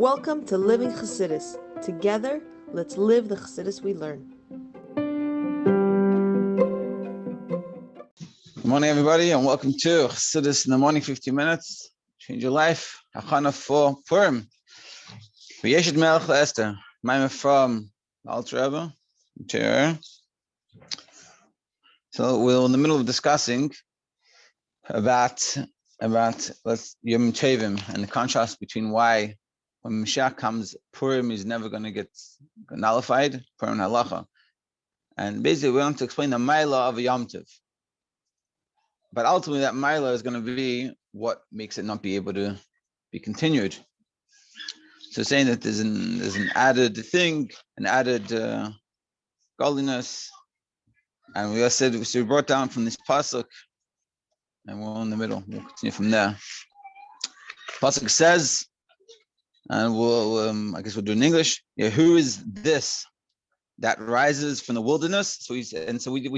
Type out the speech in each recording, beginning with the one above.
Welcome to Living Chassidus. Together, let's live the Chassidus we learn. Good morning, everybody, and welcome to Chassidus in the morning, 15 minutes. Change your life. Hachana for Purim. Vayoshet Melech Esther. Mime from Alter Rebbe. So we're in the middle of discussing about Yom Tovim and the contrast between why when Mashiach comes, Purim is never going to get nullified, Purim halacha. And basically we want to explain the Maila of a Yom Tov. But ultimately that Maila is going to be what makes it not be able to be continued. So saying that there's an added thing, an added godliness. And we also said, so we brought down from this pasuk, and we're in the middle. We'll continue from there. Pasuk says, and we'll I guess we'll do it in English. Yeah, who is this that rises from the wilderness? So we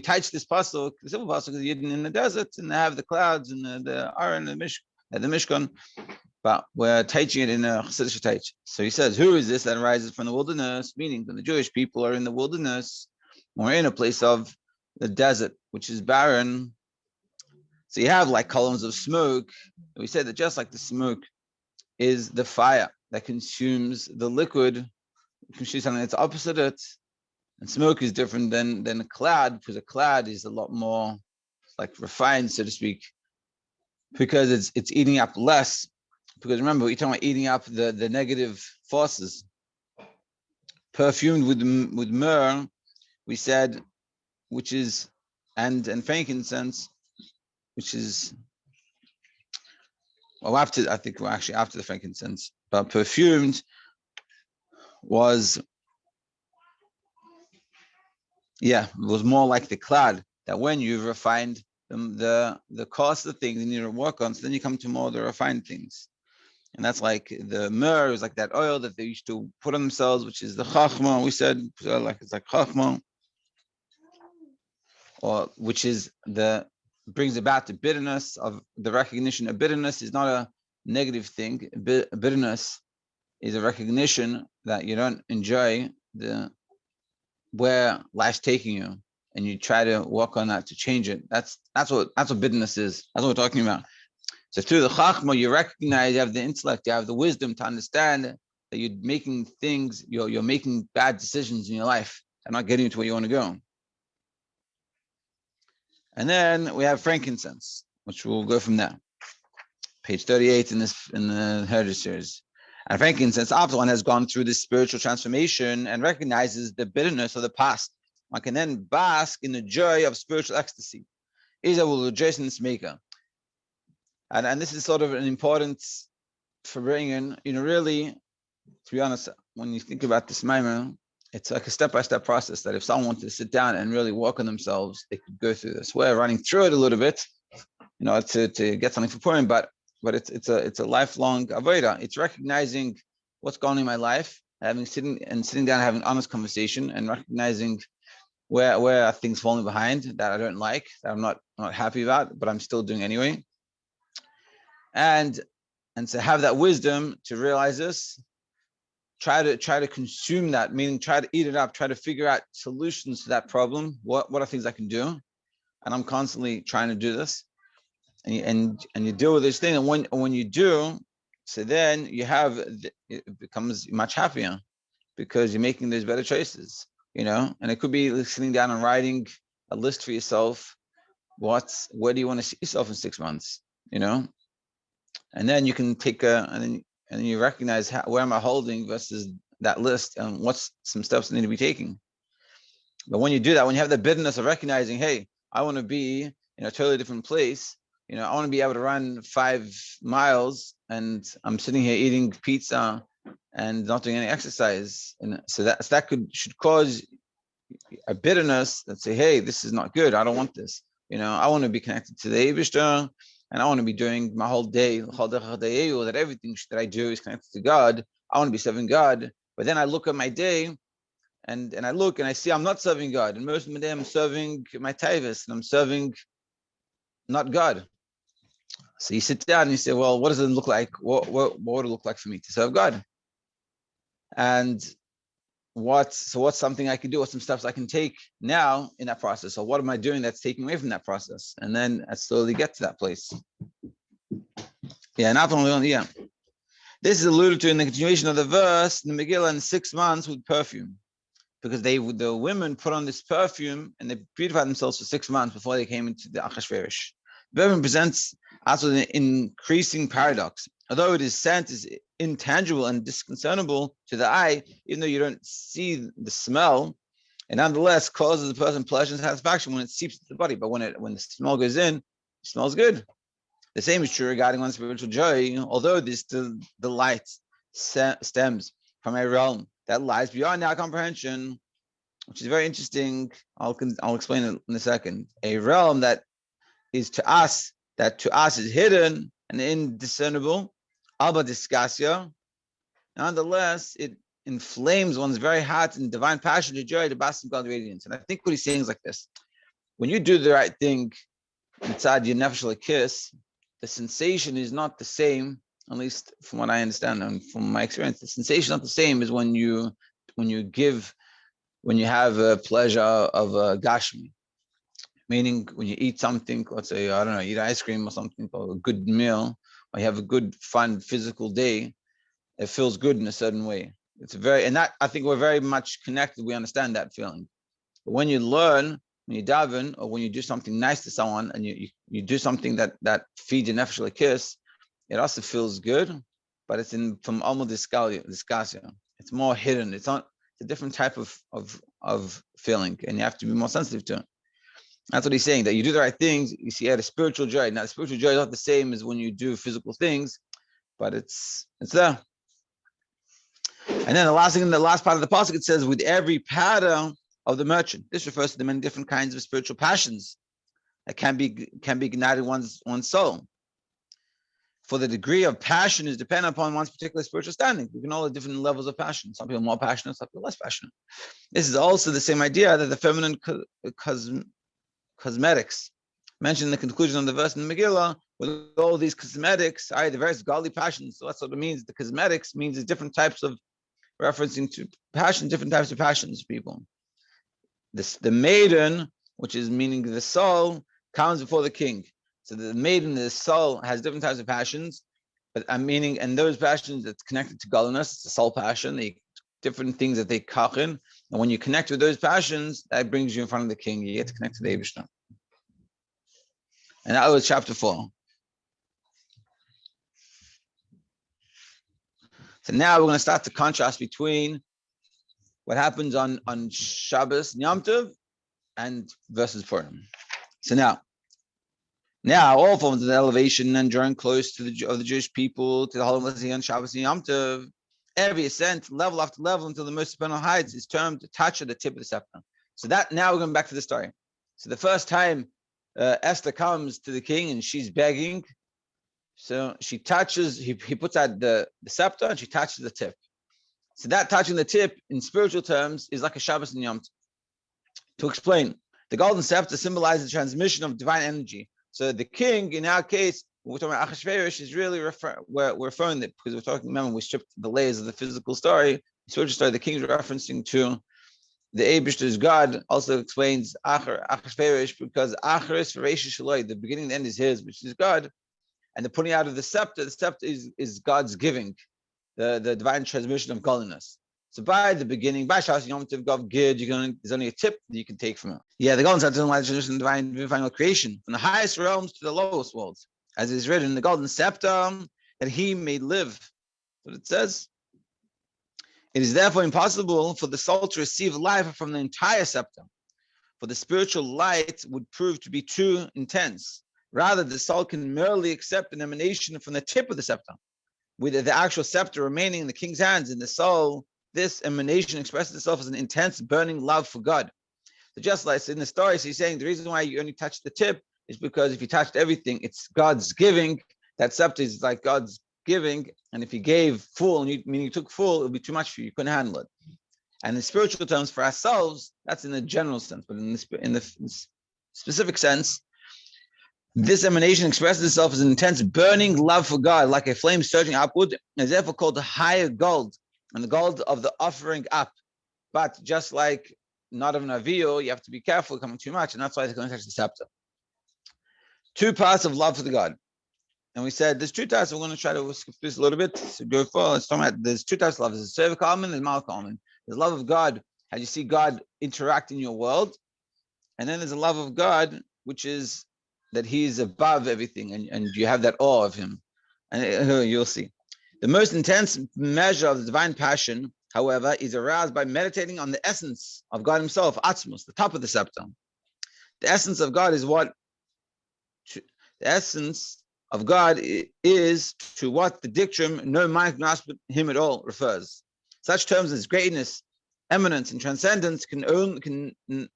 touched this pasuk, the simple pasuk, is in the desert, and they have the clouds and the Aron and the Mishkan, but we're teaching it in a Chassidish teach. So he says, who is this that rises from the wilderness? Meaning that the Jewish people are in the wilderness, or in a place of the desert, which is barren. So you have like columns of smoke. We said that just like the smoke is the fire that consumes the liquid, consumes something that's opposite it. And smoke is different than a cloud, because a cloud is a lot more like refined, so to speak, because it's eating up less. Because remember, we're talking about eating up the negative forces. Perfumed with myrrh, we said, which is and frankincense, which is after, I think we're actually after the frankincense, but perfumed was more like the cloud, that when you've refined the cost of things and you work on, so then you come to more of the refined things. And that's like the myrrh is like that oil that they used to put on themselves, which is the chachma. We said it's like chachma, or which is brings about the bitterness of the recognition. A bitterness is not a negative thing. Bitterness is a recognition that you don't enjoy where life's taking you, and you try to work on that to change it. That's what bitterness is. That's what we're talking about. So through the chachma, you recognize, you have the intellect, you have the wisdom to understand that you're making things, you're making bad decisions in your life and not getting to where you want to go. And then we have frankincense, which we'll go from there. Page 38 in the Heritage series. And frankincense, after one has gone through this spiritual transformation and recognizes the bitterness of the past, one can then bask in the joy of spiritual ecstasy. Israel will rejoice in its maker. And this is sort of an importance for bringing, really, to be honest, when you think about this mimer, it's like a step-by-step process that if someone wanted to sit down and really work on themselves, they could go through this. We're running through it a little bit, to get something for Purim, but it's a lifelong avodah. It's recognizing what's going on in my life, sitting down, having an honest conversation, and recognizing where are things falling behind that I don't like, that I'm not happy about, but I'm still doing anyway. And to have that wisdom to realize this, try to consume that, meaning try to eat it up, try to figure out solutions to that problem. What are things I can do? And I'm constantly trying to do this. And you deal with this thing. And when you do, so then it becomes much happier, because you're making those better choices, and it could be sitting down and writing a list for yourself. Where do you want to see yourself in 6 months? And then you can take and you recognize where am I holding versus that list, and what's some steps that need to be taken. But when you do that, when you have the bitterness of recognizing, hey, I want to be in a totally different place, I want to be able to run 5 miles, and I'm sitting here eating pizza and not doing any exercise, and so that should cause a bitterness that say, hey, this is not good. I don't want this. I want to be connected to the Eibishter. And I want to be doing my whole day, that everything that I do is connected to God. I want to be serving God. But then I look at my day, and I look and I see I'm not serving God. And most of the day I'm serving my taivas, and I'm serving not God. So you sit down and you say, well, what does it look like? What would it look like for me to serve God? And what's something I can do? What's some steps I can take now in that process? Or what am I doing that's taking away from that process? And then I slowly get to that place. Yeah, not only, yeah. This is alluded to in the continuation of the verse in the Megillah in 6 months with perfume. Because the women put on this perfume and they beautified themselves for 6 months before they came into the Achashverosh. The perfume presents also an increasing paradox. Although its scent is intangible and discernible to the eye, even though you don't see the smell, it nonetheless causes the person pleasure and satisfaction when it seeps into the body. But when the smell goes in, it smells good. The same is true regarding one's spiritual joy, although this delight stems from a realm that lies beyond our comprehension, which is very interesting. I'll explain it in a second. A realm that to us is hidden and indiscernible, alba discassia. Nonetheless, it inflames one's very heart in divine passion to joy, to bask in God's radiance. And I think what he's saying is like this: when you do the right thing inside your nefesh kiss, the sensation is not the same, at least from what I understand and from my experience. The sensation is not the same as when you have a pleasure of a gashmi, meaning when you eat something, let's say, I don't know, eat ice cream or something, or a good meal, or you have a good, fun, physical day, it feels good in a certain way. And that, I think we're very much connected. We understand that feeling. But when you learn, when you daven, or when you do something nice to someone, and you do something that feeds your nefesh kiss, it also feels good, but it's from almost discassia. It's more hidden. It's a different type of feeling, and you have to be more sensitive to it. That's what he's saying, that you do the right things, you see, a spiritual joy. Now, the spiritual joy is not the same as when you do physical things, but it's there. And then the last part of the pasuk, it says, with every pattern of the merchant. This refers to the many different kinds of spiritual passions that can be ignited in one's soul. For the degree of passion is dependent upon one's particular spiritual standing. We can all have different levels of passion. Some people are more passionate, some people are less passionate. This is also the same idea that the feminine cosmetics mentioned in the conclusion of the verse in the Megillah, with all these cosmetics, the various godly passions. So that's what it means. The cosmetics means different types of referencing to passion, different types of passions, people. The maiden, which is meaning the soul, comes before the king. So the maiden, the soul, has different types of passions, but I'm meaning, and those passions that's connected to godliness, it's the soul passion, different things that they kachin. And when you connect with those passions, that brings you in front of the king. You get to connect to the Eibishter. And that was chapter 4. So now we're going to start the contrast between what happens on Shabbos and Yom Tov and versus Purim. So now all forms of the elevation and drawing close to the Jewish people, to the Holy Messiah on Shabbos and Yom Tov, every ascent, level after level, until the most supernal heights is termed the touch of the tip of the scepter. So that, now we're going back to the story. So the first time Esther comes to the king and she's begging, so she touches, he puts out the scepter and she touches the tip. So that touching the tip in spiritual terms is like a Shabbos and Yom Tov. To explain, the golden scepter symbolizes the transmission of divine energy. So the king, in our case, when we're talking about Achashverosh, is really we're referring that, because we're talking, remember, we stripped the layers of the physical story, the spiritual story. The king's referencing to the Eibishter's God. Also explains Achashverosh, because Achashverosh, the beginning and the end is his, which is God. And the putting out of the scepter is God's giving, the divine transmission of godliness. So by the beginning, by Shabbos Yom Tov Gov Gid, there's only a tip that you can take from it. Yeah, the golden scepter doesn't like the tradition of divine final creation, from the highest realms to the lowest worlds, as is written in the golden scepter, that he may live. That's what it says. It is therefore impossible for the soul to receive life from the entire scepter, for the spiritual light would prove to be too intense. Rather, the soul can merely accept an emanation from the tip of the scepter, with the actual scepter remaining in the king's hands. In the soul, this emanation expresses itself as an intense, burning love for God. So just like in the story, so he's saying the reason why you only touch the tip is because if you touched everything, it's God's giving. That scepter is like God's giving, and if he gave full, meaning you took full, it would be too much for you. You couldn't handle it. And in spiritual terms, for ourselves, that's in the general sense, but in the specific sense, this emanation expresses itself as an intense, burning love for God, like a flame surging upward, and is therefore called the higher gold, and the goal of the offering up. But just like not of an avio, you have to be careful coming too much, and that's why they're going to touch the scepter. Two parts of love for the God. And we said there's two types. We're going to try to skip this a little bit. So go forward. Let's talk about there's two types of love. There's a Sefer Kalman and Mal Kalman. There's love of God, how you see God interact in your world. And then there's a love of God, which is that He's above everything, and you have that awe of Him. And you'll see. The most intense measure of the divine passion, however, is aroused by meditating on the essence of God Himself, Atzmos, the top of the scepter. The essence of God is what? The essence of God is to what the dictum, no mind can grasp Him at all, refers. Such terms as greatness, eminence, and transcendence can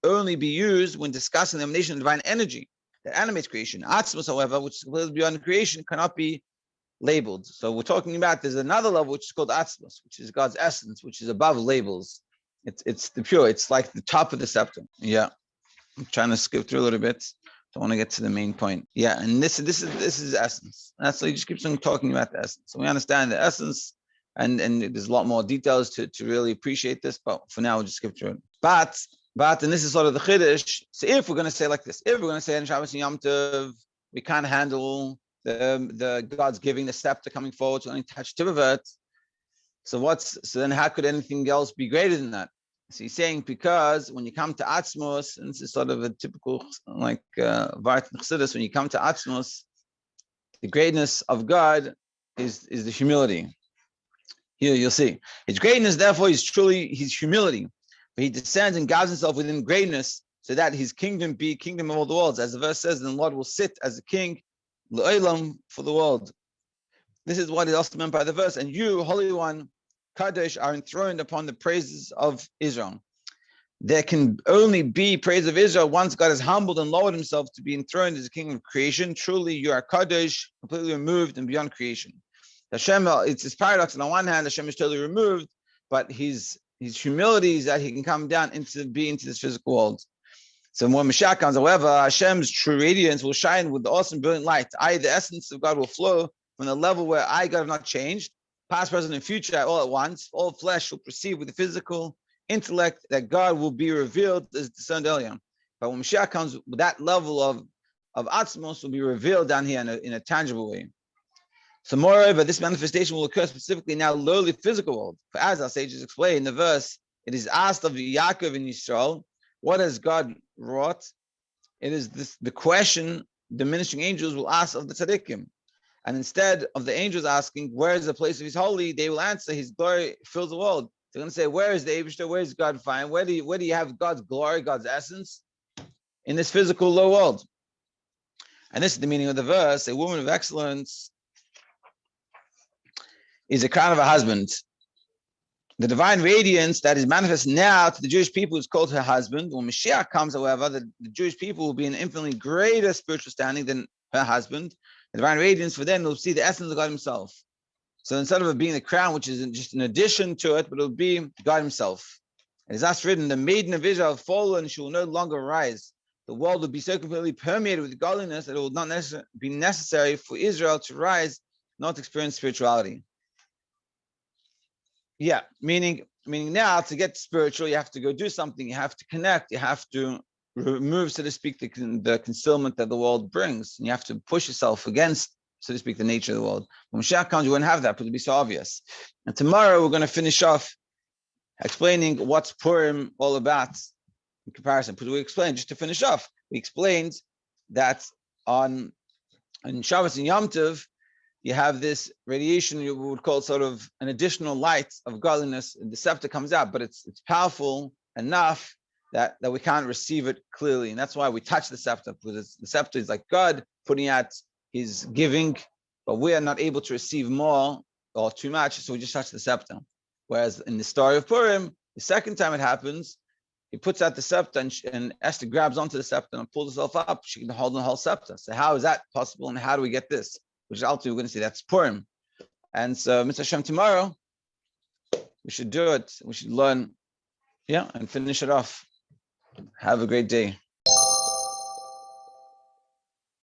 only be used when discussing the emanation of divine energy that animates creation. Atzmos, however, which is completely beyond creation, cannot be labeled. So we're talking about there's another level which is called Atzmos, which is God's essence, which is above labels. It's the pure. It's like the top of the scepter. Yeah, I'm trying to skip through a little bit. I want to get to the main point. Yeah, and this is essence. That's so he just keeps on talking about the essence. So we understand the essence, and there's a lot more details to really appreciate this. But for now, we'll just skip through it. But and this is sort of the chiddush. So if we're going to say like this, if we're going to say in Shabbos and Yom Tov, we can't handle the God's giving the scepter coming forward to only touch Tivavot. So then how could anything else be greater than that? So he's saying because when you come to Atzmos, and this is sort of a typical like Vart Chassidus, when you come to Atzmos, the greatness of God is the humility. Here you'll see His greatness. Therefore, is truly His humility. But He descends and guards Himself within greatness, so that His kingdom be kingdom of all the worlds, as the verse says. And the Lord will sit as a king, l'olam, for the world. This is what is also meant by the verse. And you, Holy One, Kadosh, are enthroned upon the praises of Israel. There can only be praise of Israel once God has humbled and lowered Himself to be enthroned as the King of creation. Truly, you are Kadosh, completely removed and beyond creation. Hashem, it's this paradox. On the one hand, Hashem is totally removed, but His humility is that He can come down into this physical world. So when Mashiach comes, however, Hashem's true radiance will shine with the awesome, brilliant light. The essence of God will flow from the level where God have not changed, past, present, and future, all at once. All flesh will perceive with the physical intellect that God will be revealed as discerned earlier. But when Mashiach comes, that level of Atzmos will be revealed down here in a tangible way. So moreover, this manifestation will occur specifically in our lowly physical world. For as our sages explain in the verse, it is asked of Yaakov in Yisrael, what has God wrought? It is the question diminishing angels will ask of the tzaddikim. And instead of the angels asking, where is the place of His holy? They will answer, His glory fills the world. They're going to say, where is the Eibishter? Where is God find? Where do you have God's glory, God's essence? In this physical low world. And this is the meaning of the verse. A woman of excellence is a crown of a husband. The divine radiance that is manifest now to the Jewish people is called her husband. When Mashiach comes, however, the Jewish people will be in infinitely greater spiritual standing than her husband. The divine radiance for them will see the essence of God Himself. So instead of it being the crown, which is just an addition to it, but it will be God Himself. It is thus written, the maiden of Israel have fallen, she will no longer rise. The world will be so completely permeated with godliness that it will not be necessary for Israel to rise, not to experience spirituality. Yeah, meaning now to get spiritual, you have to go do something, you have to connect, you have to remove, so to speak, the concealment that the world brings, and you have to push yourself against, so to speak, the nature of the world. When Mashiach comes, you wouldn't have that, but it'll be so obvious. And tomorrow we're going to finish off explaining what's Purim all about in comparison. But we explained, just to finish off, we explained that on Shabbos and Yom Tov, you have this radiation, you would call sort of an additional light of godliness, and the scepter comes out, but it's powerful enough that we can't receive it clearly. And that's why we touch the scepter, because the scepter is like God putting out His giving, but we are not able to receive more or too much, so we just touch the scepter. Whereas in the story of Purim, the second time it happens, He puts out the scepter, and Esther grabs onto the scepter and pulls herself up. She can hold the whole scepter. So how is that possible, and how do we get this? Which ultimately we're going to see that's Purim. And so, Mr. Hashem, tomorrow, we should do it. We should learn, and finish it off. Have a great day.